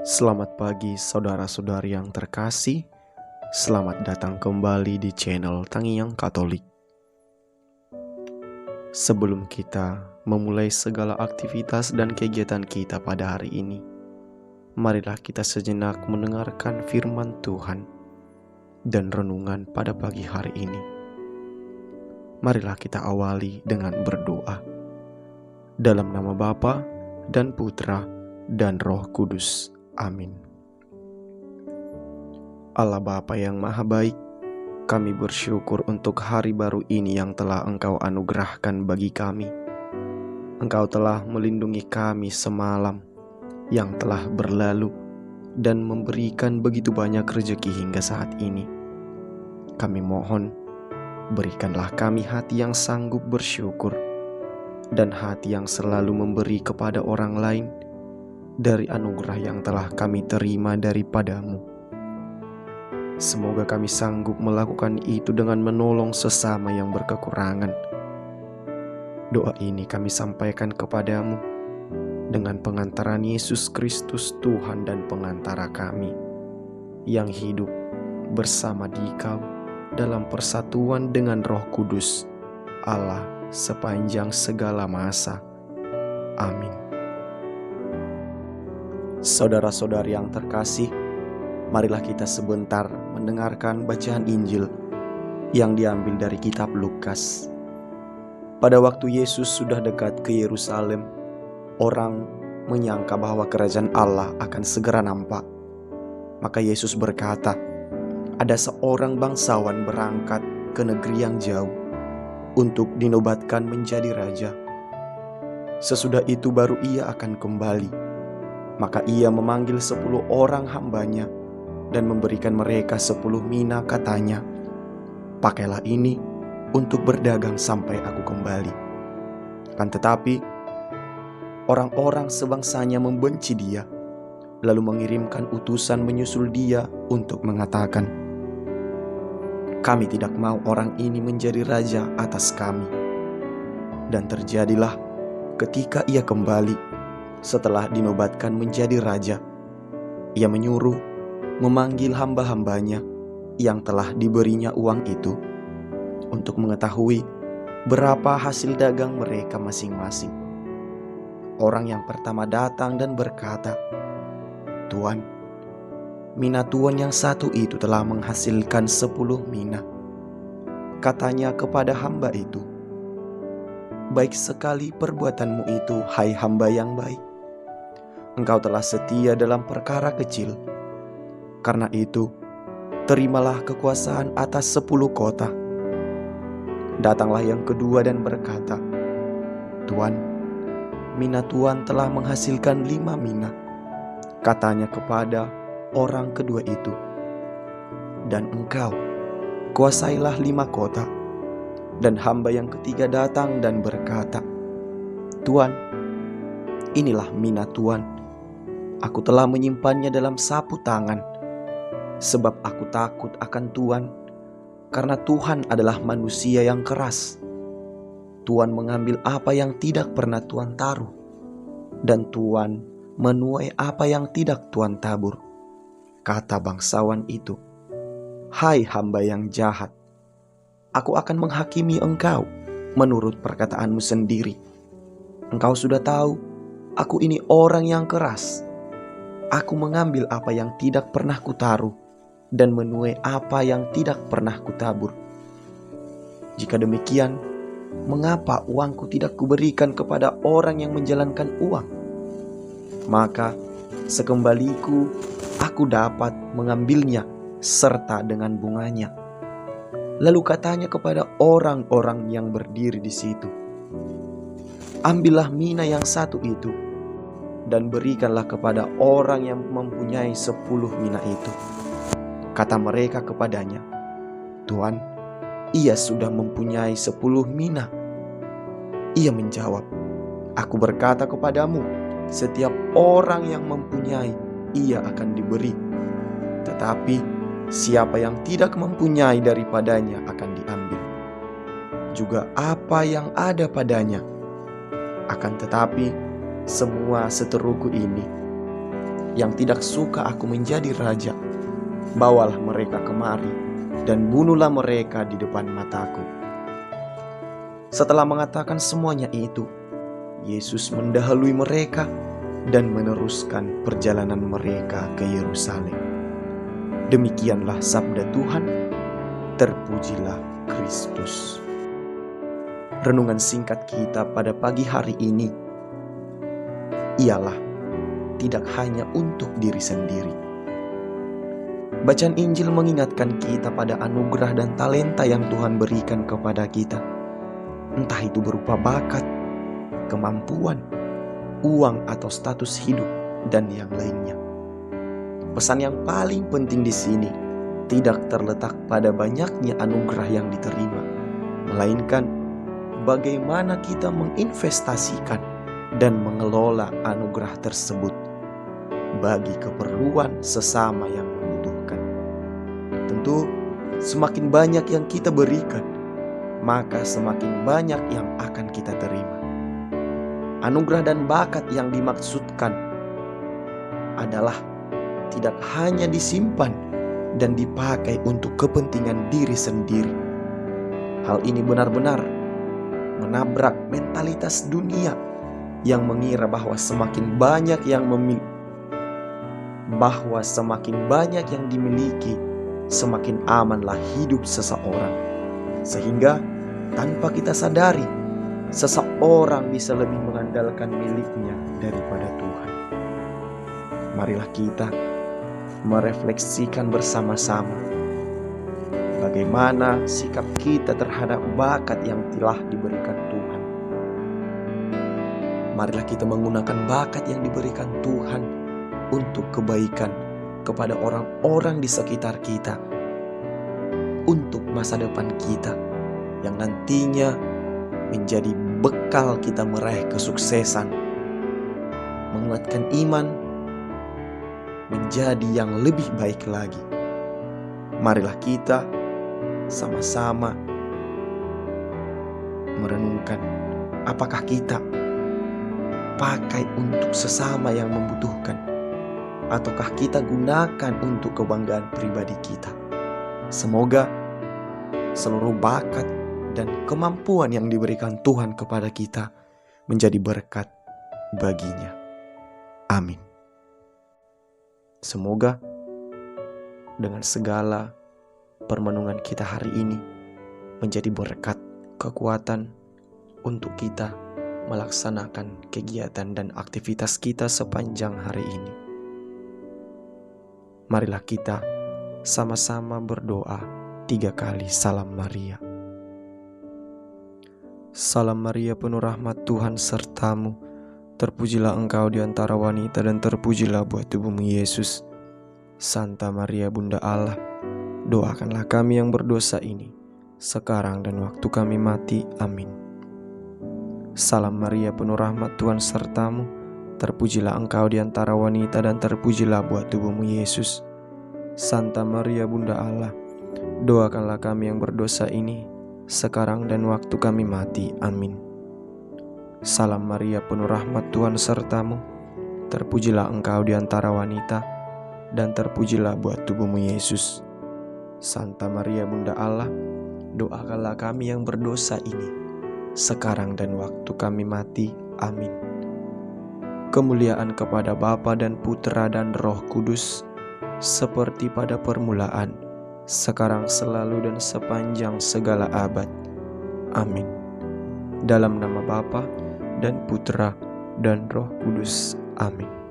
Selamat pagi saudara-saudari yang terkasih. Selamat datang kembali di channel Tangiyang Katolik. Sebelum kita memulai segala aktivitas dan kegiatan kita pada hari ini, marilah kita sejenak mendengarkan firman Tuhan dan renungan pada pagi hari ini. Marilah kita awali dengan berdoa. Dalam nama Bapa dan Putra dan Roh Kudus. Amin. Allah Bapa yang Maha Baik, kami bersyukur untuk hari baru ini yang telah Engkau anugerahkan bagi kami. Engkau telah melindungi kami semalam yang telah berlalu dan memberikan begitu banyak rezeki hingga saat ini. Kami mohon, berikanlah kami hati yang sanggup bersyukur dan hati yang selalu memberi kepada orang lain dari anugerah yang telah kami terima daripada-Mu. Semoga kami sanggup melakukan itu dengan menolong sesama yang berkekurangan. Doa ini kami sampaikan kepadamu dengan pengantaran Yesus Kristus Tuhan dan pengantara kami, yang hidup bersama Dikau dalam persatuan dengan Roh Kudus, Allah sepanjang segala masa. Amin. Saudara-saudari yang terkasih, marilah kita sebentar mendengarkan bacaan Injil yang diambil dari kitab Lukas. Pada waktu Yesus sudah dekat ke Yerusalem, orang menyangka bahwa kerajaan Allah akan segera nampak. Maka Yesus berkata, ada seorang bangsawan berangkat ke negeri yang jauh untuk dinobatkan menjadi raja. Sesudah itu baru ia akan kembali. Maka ia memanggil 10 orang hambanya dan memberikan mereka 10 mina, katanya, pakailah ini untuk berdagang sampai aku kembali. Kan tetapi orang-orang sebangsanya membenci dia, lalu mengirimkan utusan menyusul dia untuk mengatakan, kami tidak mau orang ini menjadi raja atas kami. Dan terjadilah ketika ia kembali setelah dinobatkan menjadi raja, ia menyuruh memanggil hamba-hambanya yang telah diberinya uang itu untuk mengetahui berapa hasil dagang mereka masing-masing. Orang yang pertama datang dan berkata, Tuan, mina tuan yang satu itu telah menghasilkan 10 mina. Katanya kepada hamba itu, baik sekali perbuatanmu itu, hai hamba yang baik. Engkau telah setia dalam perkara kecil. Karena itu, terimalah kekuasaan atas 10 kota. Datanglah yang kedua dan berkata, Tuan, mina tuan telah menghasilkan 5 mina. Katanya kepada orang kedua itu, dan engkau kuasailah 5 kota. Dan hamba yang ketiga datang dan berkata, Tuan, inilah mina tuan. Aku telah menyimpannya dalam sapu tangan, sebab aku takut akan Tuhan, karena Tuhan adalah manusia yang keras. Tuhan mengambil apa yang tidak pernah Tuhan taruh, dan Tuhan menuai apa yang tidak Tuhan tabur. Kata bangsawan itu, hai hamba yang jahat, aku akan menghakimi engkau menurut perkataanmu sendiri. Engkau sudah tahu, aku ini orang yang keras. Aku mengambil apa yang tidak pernah kutaruh dan menuai apa yang tidak pernah kutabur. Jika demikian, mengapa uangku tidak kuberikan kepada orang yang menjalankan uang? Maka sekembaliku aku dapat mengambilnya serta dengan bunganya. Lalu katanya kepada orang-orang yang berdiri di situ, ambillah mina yang satu itu dan berikanlah kepada orang yang mempunyai 10 mina itu. Kata mereka kepadanya, Tuan, ia sudah mempunyai 10 mina. Ia menjawab, aku berkata kepadamu, setiap orang yang mempunyai, ia akan diberi. Tetapi siapa yang tidak mempunyai, daripadanya akan diambil juga apa yang ada padanya. Akan tetapi semua seteruku ini, yang tidak suka aku menjadi raja. Bawalah mereka kemari dan bunuhlah mereka di depan mataku." Setelah mengatakan semuanya itu, Yesus mendahului mereka dan meneruskan perjalanan mereka ke Yerusalem. Demikianlah sabda Tuhan. Terpujilah Kristus. Renungan singkat kita pada pagi hari ini ialah tidak hanya untuk diri sendiri. Bacaan Injil mengingatkan kita pada anugerah dan talenta yang Tuhan berikan kepada kita. Entah itu berupa bakat, kemampuan, uang atau status hidup, dan yang lainnya. Pesan yang paling penting di sini tidak terletak pada banyaknya anugerah yang diterima, melainkan bagaimana kita menginvestasikan dan mengelola anugerah tersebut bagi keperluan sesama yang membutuhkan. Tentu, semakin banyak yang kita berikan, maka semakin banyak yang akan kita terima. Anugerah dan bakat yang dimaksudkan adalah tidak hanya disimpan dan dipakai untuk kepentingan diri sendiri. Hal ini benar-benar menabrak mentalitas dunia yang mengira bahwa semakin banyak yang dimiliki, semakin amanlah hidup seseorang. Sehingga tanpa kita sadari, seseorang bisa lebih mengandalkan miliknya daripada Tuhan. Marilah kita merefleksikan bersama-sama bagaimana sikap kita terhadap bakat yang telah diberikan Tuhan. Marilah kita menggunakan bakat yang diberikan Tuhan untuk kebaikan kepada orang-orang di sekitar kita, untuk masa depan kita yang nantinya menjadi bekal kita meraih kesuksesan, menguatkan iman menjadi yang lebih baik lagi. Marilah kita sama-sama merenungkan, apakah kita pakai untuk sesama yang membutuhkan, ataukah kita gunakan untuk kebanggaan pribadi kita. Semoga seluruh bakat dan kemampuan yang diberikan Tuhan kepada kita menjadi berkat baginya. Amin. Semoga dengan segala permenungan kita hari ini menjadi berkat, kekuatan untuk kita melaksanakan kegiatan dan aktivitas kita sepanjang hari ini. Marilah kita sama-sama berdoa 3 kali Salam Maria. Salam Maria, penuh rahmat, Tuhan sertamu. Terpujilah engkau di antara wanita dan terpujilah buah tubuhmu Yesus. Santa Maria Bunda Allah, doakanlah kami yang berdosa ini, sekarang dan waktu kami mati. Amin. Salam Maria, penuh rahmat, Tuhan sertamu. Terpujilah engkau di antara wanita dan terpujilah buah tubuhmu Yesus. Santa Maria Bunda Allah, doakanlah kami yang berdosa ini, sekarang dan waktu kami mati. Amin. Salam Maria, penuh rahmat, Tuhan sertamu. Terpujilah engkau di antara wanita dan terpujilah buah tubuhmu Yesus. Santa Maria Bunda Allah, doakanlah kami yang berdosa ini, sekarang dan waktu kami mati. Amin. Kemuliaan kepada Bapa dan Putra dan Roh Kudus, seperti pada permulaan, sekarang, selalu, dan sepanjang segala abad. Amin. Dalam nama Bapa dan Putra dan Roh Kudus. Amin.